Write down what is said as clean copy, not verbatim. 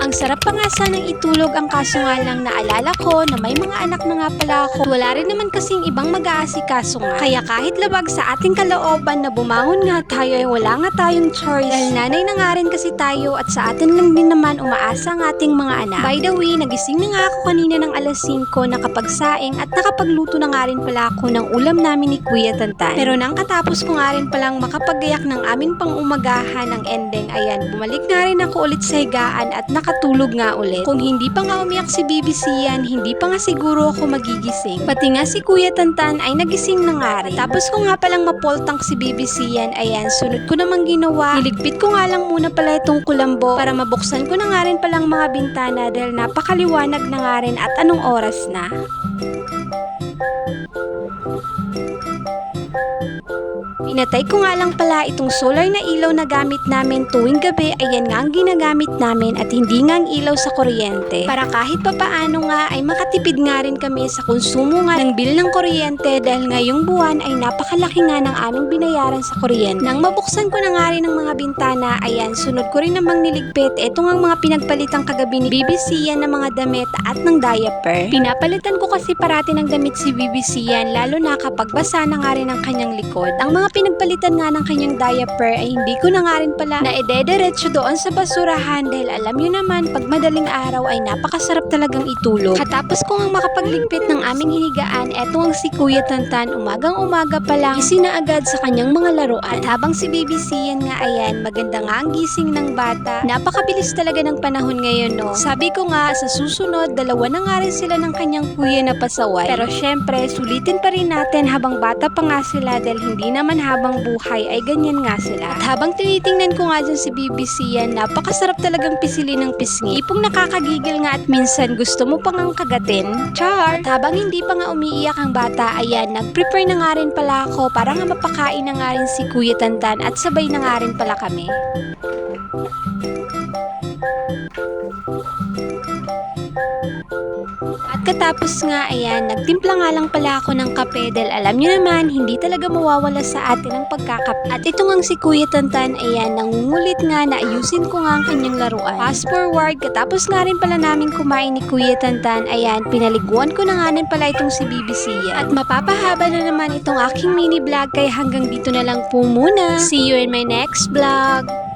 Ang sarap pa nga sanang itulog, ang kaso nga lang naalala ko na may mga anak na nga pala ako. At wala rin naman kasing ibang mag-aasikaso nga. Kaya kahit labag sa ating kalooban na bumangon nga tayo ay wala nga tayong choice. Dahil nanay na nga rin kasi tayo at sa atin lang din naman umaasa ang ating mga anak. By the way, nagising na nga ako kanina ng alas 5, nakapagsaing at nakapagluto na nga rin pala ako ng ulam namin ni Kuya Tantan. Pero nang katapos ko nga rin palang makapagayak ng aming pang-umagahan ng ending, ayan, bumalik nga rin ako ulit sa higaan at nakatulog nga ulit. Kung hindi pa nga umiyak si BBC yan, hindi pa nga siguro ako magigising. Pati nga si Kuya Tantan ay nagising na nga rin. Tapos ko nga palang mapoltang si BBC yan, ayan, sunod ko namang ginawa. Niligpit ko nga lang muna pala itong kulambo para mabuksan ko na nga rin palang mga bintana dahil napakaliwanag na nga rin at anong oras na. Pinatay ko nga lang pala itong solar na ilaw na gamit namin tuwing gabi, ayan nga ang ginagamit namin at hindi nga ang ilaw sa kuryente. Para kahit papaano nga ay makatipid nga rin kami sa konsumo nga ng bill ng kuryente dahil ngayong buwan ay napakalaki nga ng aming binayaran sa kuryente. Nang mabuksan ko na nga rin ang mga bintana, ayan, sunod ko rin namang niligpit ito nga mga pinagpalitang kagabi ni BBC yan ng mga damit at ng diaper. Pinapalitan ko kasi parati ng damit si BBC yan, lalo na kapag basa na nga rin ang kanyang likod. Ang mga pinagpalitan nga ng kanyang diaper ay hindi ko na nga rin pala na idediretso doon sa basurahan dahil alam nyo naman pag madaling araw ay napakasarap talagang itulog. Katapos ko nga makapagligpit ng aming hinigaan, eto ang si Kuya Tantan umagang umaga pa lang gising na agad sa kanyang mga laruan. At habang si BBC yan nga, ayan, maganda nga ang gising ng bata. Napakabilis talaga ng panahon ngayon, no? Sabi ko nga sa susunod, dalawa na nga rin sila ng kanyang kuya na pasaway. Pero syempre, sulitin pa rin natin habang bata pa nga sila dahil hindi naman habang buhay ay ganyan nga sila. At habang tinitingnan ko nga dyan si BBC yan, napakasarap talagang pisilin ng pisngi. Ipong nakakagigil nga at minsan gusto mo pang ang kagatin. Char! At habang hindi pa nga umiiyak ang bata, ayan, nag-prepare na nga rin pala ako para nga mapakain na nga rin si Kuya Tantan at sabay na nga rin pala kami. Katapos nga, ayan, nagtimpla nga lang pala ako ng kape dahil alam nyo naman, hindi talaga mawawala sa atin ang pagkakape. At ito nga si Kuya Tantan, ayan, nangungulit nga na ayusin ko nga ang kanyang laruan. Fast forward, katapos nga rin pala namin kumain ni Kuya Tantan, ayan, pinaliguan ko na nga rin pala itong si BBC yan. At mapapahaba na naman itong aking mini vlog kaya hanggang dito na lang po muna. See you in my next vlog!